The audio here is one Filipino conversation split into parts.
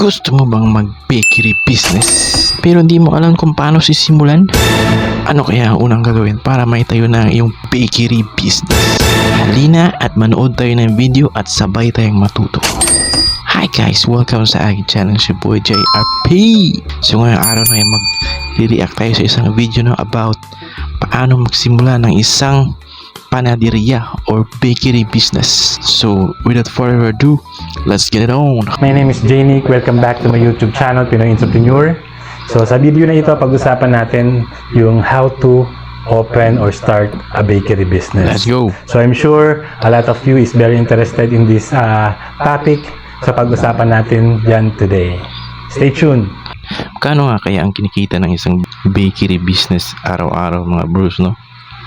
Gusto mo bang mag-bakery business pero hindi mo alam kung paano sisimulan? Ano kaya ang unang gagawin para maitayo na ang iyong bakery business? Halina at manood tayo ng video at sabay tayong matuto. Hi guys! Welcome sa aking channel, si Boy JRP. So ngayong araw na mag-react tayo sa isang video na about paano magsimula ng isang panaderia or bakery business. So without further ado, let's get it on. My name is Janick. Welcome back to my YouTube channel, Pinoy Entrepreneur. So sa video na ito, pag-usapan natin yung how to open or start a bakery business. Let's go! So I'm sure a lot of you is very interested in this topic. So pag-usapan natin yan today. Stay tuned! Kano nga kaya ang kinikita ng isang bakery business araw-araw mga bros, no?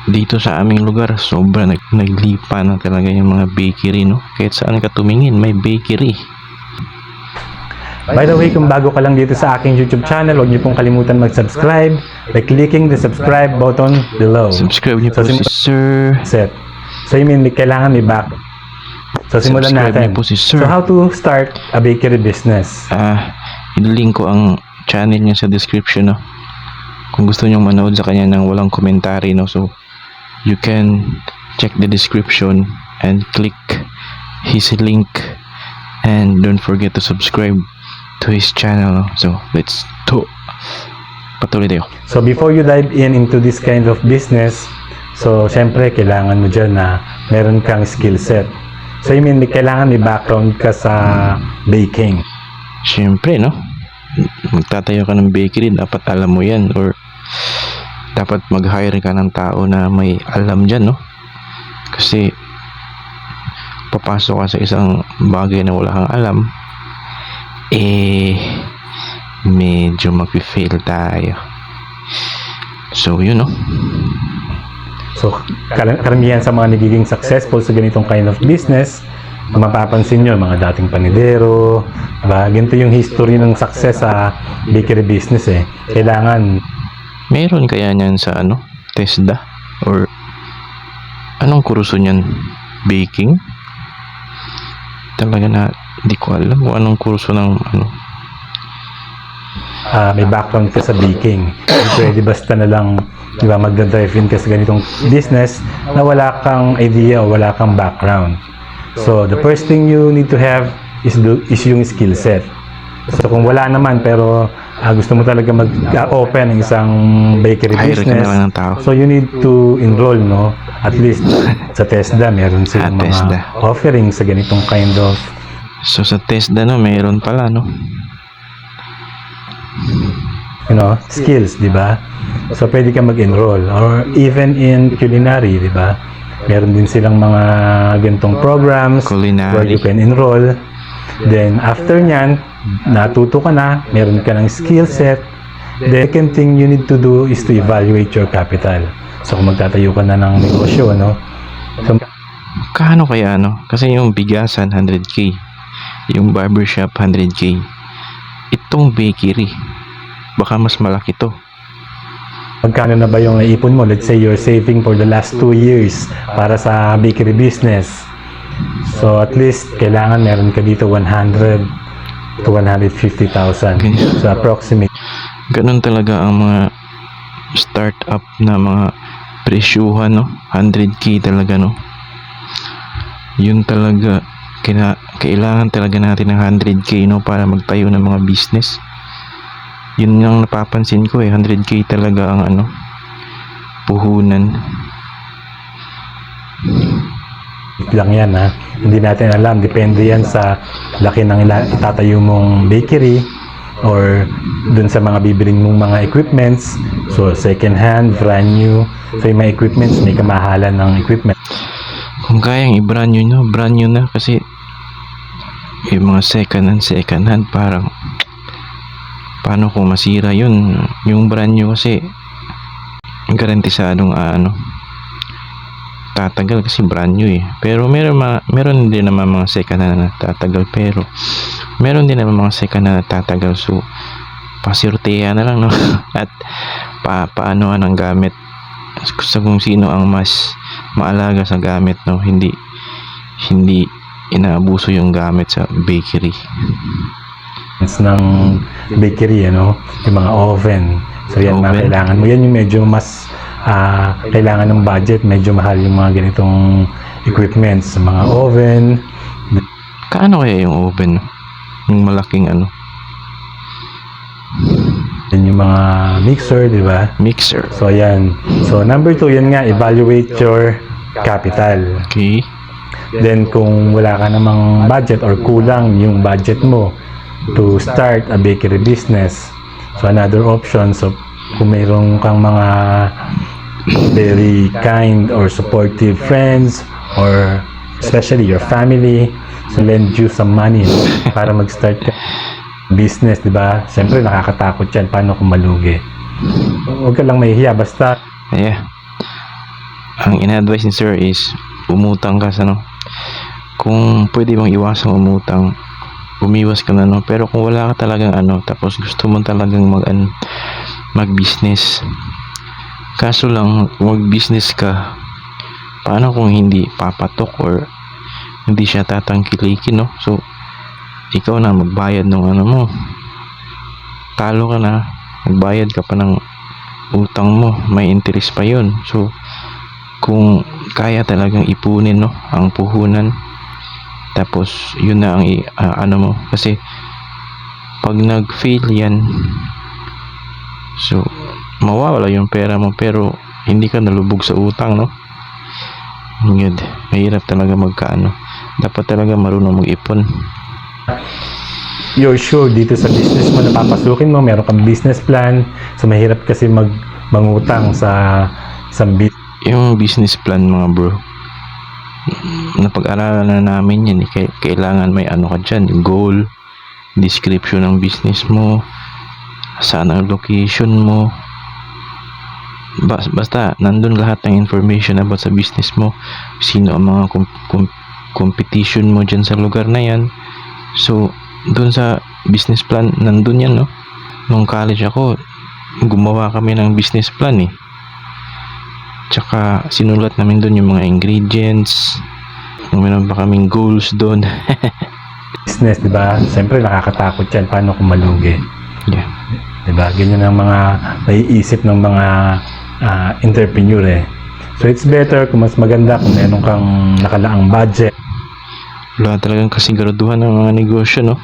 Dito sa aming lugar, sobra naglipa na talaga yung mga bakery, no? Kahit saan ka tumingin, may bakery. By the way, kung bago ka lang dito sa aking YouTube channel, huwag niyo pong kalimutan mag-subscribe by clicking the subscribe button below. Subscribe niyo po si Sir. Set. So you mean kailangan may back. So simulan Subscribe natin. niyo po si Sir. So how to start a bakery business? Ililink ko ang channel niya sa description, no? Kung gusto niyo manood sa kanya ng walang komentary, no? So you can check the description and click his link, and don't forget to subscribe to his channel. So let's patuloy tayo. So before you dive into this kind of business, so syempre kailangan mo dyan na meron kang skill set. So I mean, kailangan may background ka sa baking. Syempre, no? Magtatayo ka ng bakery, dapat alam mo yan, or dapat mag-hire ka ng tao na may alam dyan, no? Kasi papasok ka sa isang bagay na wala kang alam, medyo mag-fail tayo. So yun, no? So karamihan sa mga nagiging successful sa ganitong kind of business, mapapansin nyo, mga dating panidero, diba? Ganito yung history ng success sa bakery business eh. Kailangan meron kaya niyan sa TESDA, or anong kurso niyan? Baking? Talaga na hindi ko alam kung anong kurso ng may background ka sa baking. Pwede basta na lang, di ba, magda-drive in ka sa ganitong business na wala kang idea o wala kang background. So the first thing you need to have is yung skill set. So kung wala naman pero gusto mo talaga mag-open ng isang bakery business, so you need to enroll, no? At least sa TESDA meron silang mga offerings sa ganitong kind of. So sa TESDA, no, meron pala, no? Skills, di ba? So pwede ka mag-enroll, or even in culinary, di ba? Meron din silang mga ganitong programs where you can enroll. Then after nyan, natuto ka na, meron ka ng skill set. The second thing you need to do is to evaluate your capital. So kung magtatayo ka na ng negosyo, so, kano kaya, kasi yung bigasan 100k, yung barbershop 100k, itong bakery baka mas malaki to. Magkano na ba yung naipon mo? Let's say you're saving for the last 2 years para sa bakery business. So at least kailangan meron ka dito 100 to 150,000. So approximate. Ganun talaga ang mga startup na mga presyuhan, 100k talaga, Yun talaga kailangan talaga natin ng 100k, para magtayo ng mga business. Yun yung napapansin ko 100k talaga ang puhunan. Lang yan, hindi natin alam, depende yan sa laki ng itatayo mong bakery or dun sa mga bibiling mong mga equipments. So second hand, brand new, so yung mga equipments, may kamahalan ng equipment. Kung kayang i-brand new na, kasi yung mga second hand parang paano kung masira yun? Yung brand new kasi garantisadong tatagal kasi brand new pero meron din naman mga second hand na tatagal, pero meron din naman mga second hand na tatagal. So pasortehan na lang, at paano ang gamit sa kung sino ang mas maalaga sa gamit, hindi inaabuso yung gamit sa bakery. ng bakery, ano, yung mga oven. So yan, mga Oven? kailangan mo. Yan yung medyo mas kailangan ng budget. Medyo mahal yung mga ganitong equipments. Mga oven. Kaano kaya yung oven? Yung malaking ano? Yan yung mga mixer, di ba? Mixer. So yan. So number 2, yan nga, evaluate your capital. Okay. Then kung wala ka namang budget or kulang yung budget mo to start a bakery business, so another option, so kung mayroon kang mga very kind or supportive friends or especially your family, so lend you some money para mag-start ka business, di ba? Siyempre nakakatakot yan, paano kung malugi? Huwag ka lang mahihiya, basta Yeah. Ang ina-advise ni sir is umutang ka sa no. Kung pwede bang iwasang umutang, umiwas ka na no. Pero kung wala ka talagang ano, tapos gusto mo talagang mag-business. Kaso lang, kung mag-business ka, paano kung hindi papatok or hindi siya tatangkilikin no? So, ikaw na magbayad ng ano mo. Talo ka na, magbayad ka pa ng utang mo, may interest pa yun. So, kung kaya talagang ipunin no, ang puhunan, tapos yun na ang ano mo, kasi pag nag-fail yan, so mawawala yung pera mo pero hindi ka nalubog sa utang no. Good. Mahirap talaga magkaano, dapat talaga marunong mag-ipon. you're sure dito sa business mo na papasukin mo, meron kang business plan, so mahirap kasi mangutang sa business. Yung business plan mga bro, napag-aralan na namin yan eh. Kailangan may ano ka dyan, goal, description ng business mo, saan ang location mo, basta nandun lahat ng information about sa business mo, sino ang mga competition mo dyan sa lugar na yan. So dun sa business plan nandun yan no. Nung college ako, gumawa kami ng business plan eh, tsaka sinulat namin dun yung mga ingredients, meron pa kaming goals dun. Business, di ba? Siyempre nakakatakot yan, paano kung malugi? Yeah. Di ba? Ganyan ang mga naiisip ng mga entrepreneur eh. So it's better kung mas maganda kung meron kang nakalaang budget. Wala talagang kasiguraduhan ng mga negosyo no,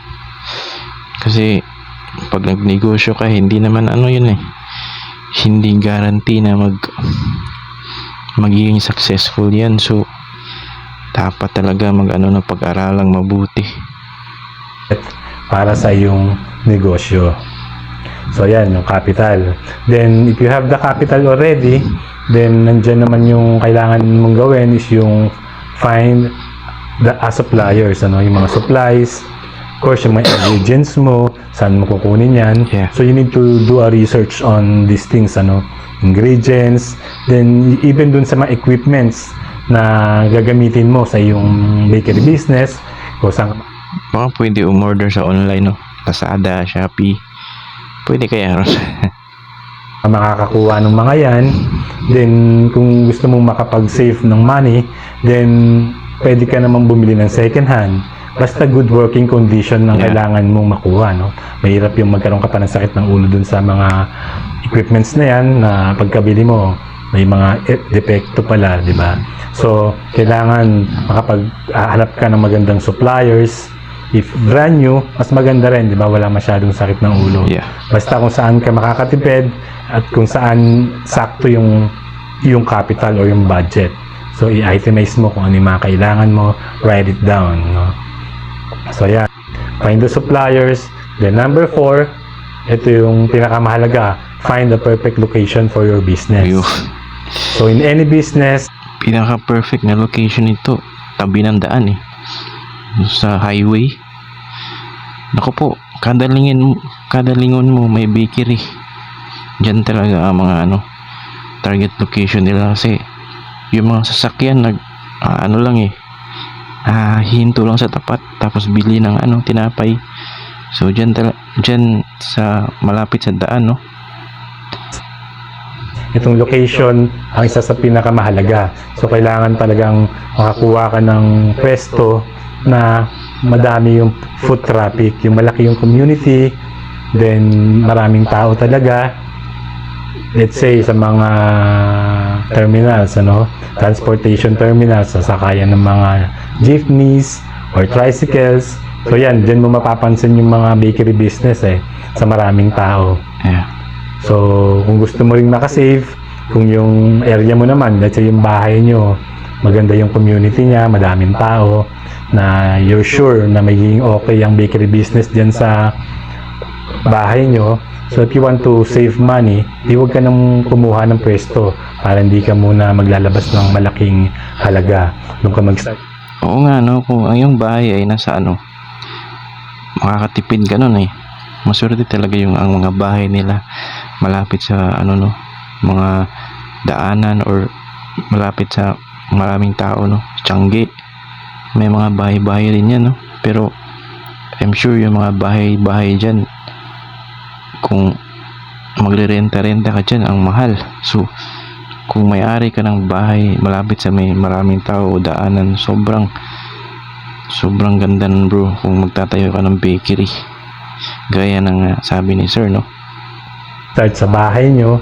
kasi pag nagnegosyo ka, hindi naman ano yun eh, hindi guarantee na magiging successful yan. So dapat talaga mag-ano na pag-aralang mabuti para sa iyong negosyo. So yan, yung capital. Then if you have the capital already, then nandyan naman yung kailangan mong gawin is yung find the suppliers, ano, yung mga supplies, of course yung mga ingredients mo, saan mo kukunin yan. Yeah. So you need to do a research on these things, ano, ingredients, then even dun sa mga equipments na gagamitin mo sa iyong bakery business, kung saan baka pwede umorder sa online no, Lazada, Shopee, pwede kaya. makakakuha ng mga yan. Then kung gusto mong makapag-save ng money, then pwede ka namang bumili ng second hand, basta good working condition ng kailangan mong makuha, no? Mahirap yung magkaroon ka pa ng sakit ng ulo dun sa mga equipments na yan na pagkabili mo may mga depekto pala, di ba? So kailangan makapaghanap ka ng magandang suppliers. If brand new, mas maganda rin, di ba? Wala masyadong sakit ng ulo. Yeah. Basta kung saan ka makakatipid at kung saan sakto yung capital or yung budget. So, i-itemize mo kung ano yung mga kailangan mo, write it down, no? So, yan. Find the suppliers. Then, number 4, ito yung pinakamahalaga. Find the perfect location for your business. Ayun. So, in any business, Pinaka-perfect na location ito, tabi ng daan eh, sa highway. Naku po, kada lingon mo may bakery. Diyan talaga ang mga ano, target location nila, kasi yung mga sasakyan ano lang eh, hinto lang sa tapat tapos bili ng ano, tinapay. So diyan sa malapit sa daan no. itong location ang isa sa pinakamahalaga. So kailangan talagang makakuha ka ng pwesto na madami yung foot traffic, yung malaki yung community, then maraming tao talaga. Let's say sa mga terminals, transportation terminals, sasakayan ng mga jeepneys or tricycles. So yan, dyan mo mapapansin yung mga bakery business sa maraming tao. Yeah. So kung gusto mo ring makasave, kung yung area mo naman, let's say yung bahay nyo, maganda yung community niya, madaming tao, na you're sure na magiging okay ang bakery business dyan sa bahay nyo. So if you want to save money, huwag ka nang kumuha ng pwesto para hindi ka muna maglalabas ng malaking halaga. Doon ka mag-start. Oo nga, no? Kung ang iyong bahay ay nasa makakatipid ka nun Maswerte talaga yung ang mga bahay nila malapit sa mga daanan or malapit sa maraming tao, Tiangge. May mga bahay-bahay rin yan, Pero I'm sure yung mga bahay-bahay dyan, kung magre-renta-renta ka dyan, ang mahal. So, kung may-ari ka ng bahay malapit sa may maraming tao o daanan, sobrang ganda nun, bro, kung magtatayo ka ng bakery. Gaya ng sabi ni sir, Start sa bahay nyo,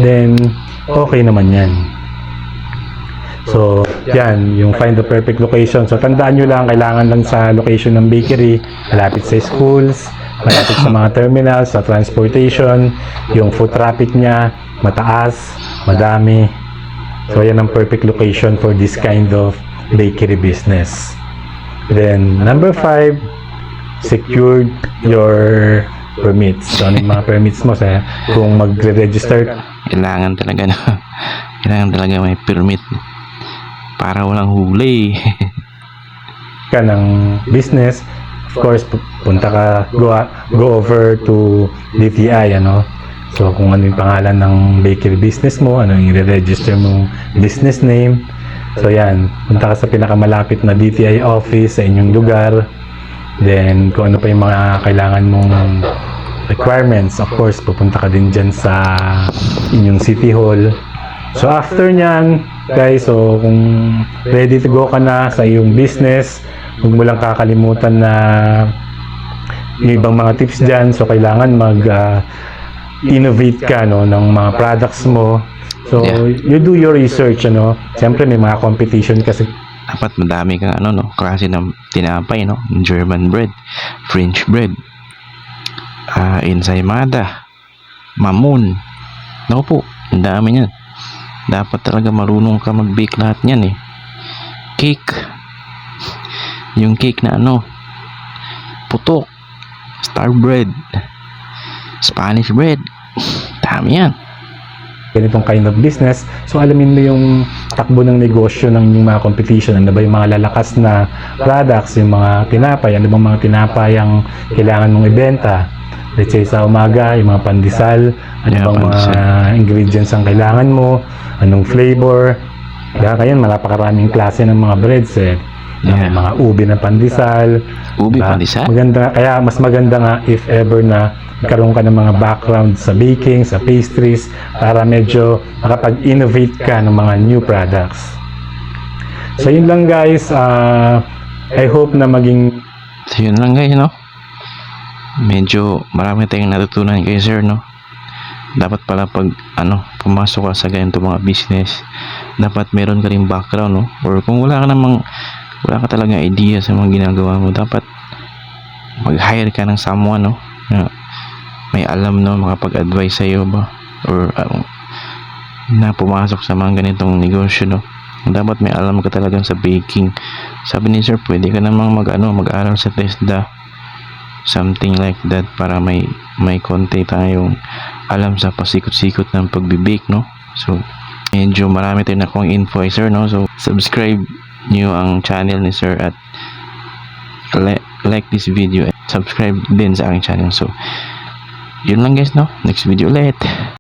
then okay naman yan. So, yan, yung find the perfect location. So, tandaan nyo lang, kailangan lang sa location ng bakery, malapit sa schools, malapit sa mga terminals, sa transportation, yung foot traffic niya, mataas, madami. So, yan ang perfect location for this kind of bakery business. Then, number 5, secured your permits. So, ano yung mga permits mo kung magre-register kailangan talaga may permit para walang huli. ka ng business. Of course, punta ka, go over to DTI, So, kung ano yung pangalan ng bakery business mo, ano yung i-register mong business name. So, yan, punta ka sa pinakamalapit na DTI office sa inyong lugar. Then, kung ano pa yung mga kailangan mong requirements, of course, pupunta ka din dyan sa inyong city hall. So, after nyan, guys, so kung ready to go ka na sa iyong business, huwag mo lang kakalimutan na yung ibang mga tips dyan. So, kailangan innovate ka ng mga products mo. So, you do your research, Siyempre, may mga competition kasi. Dapat madami kang klase ng tinapay, German bread, French bread, ensaymada, mamon. Naku po, ang dami niyan. Dapat talaga marunong ka mag-bake lahat niyan Cake. Yung cake na putok, star bread, Spanish bread. Dami yan. Ganitong kind of business. So, alamin mo yung takbo ng negosyo ng yung mga competition. Ano ba yung mga lalakas na products, yung mga tinapay, ano bang mga tinapay ang kailangan mong ibenta. Let's say sa umaga, yung mga pandesal, ano bang mga ingredients ang kailangan mo, anong flavor. Kaya napakaraming klase ng mga breads mga ubi na pandesal. Ubi pandesal? Maganda, kaya mas maganda nga if ever na magkaroon ka ng mga background sa baking, sa pastries, para medyo makapag-innovate ka ng mga new products. So, yun lang guys. I hope na maging... So, yun lang guys, Medyo marami tayong natutunan kay sir, Dapat pala pag, pumasok ka sa ganito mga business, dapat meron ka rin background, Or kung wala ka talaga idea sa mga ginagawa mo, dapat mag-hire ka ng someone, may alam makapag-advise sa iyo ba or na pumasok sa mga ganitong negosyo dapat may alam ka talaga sa baking. Sabi ni sir, pwede ka namang mag-aral sa TESDA, something like that, para may konti tayong alam sa pasikot-sikot ng pagbe-bake, So medyo marami tayong nakuha info sir, So subscribe niyo ang channel ni sir at like this video at subscribe din sa aking channel. So yun lang guys, next video ulit.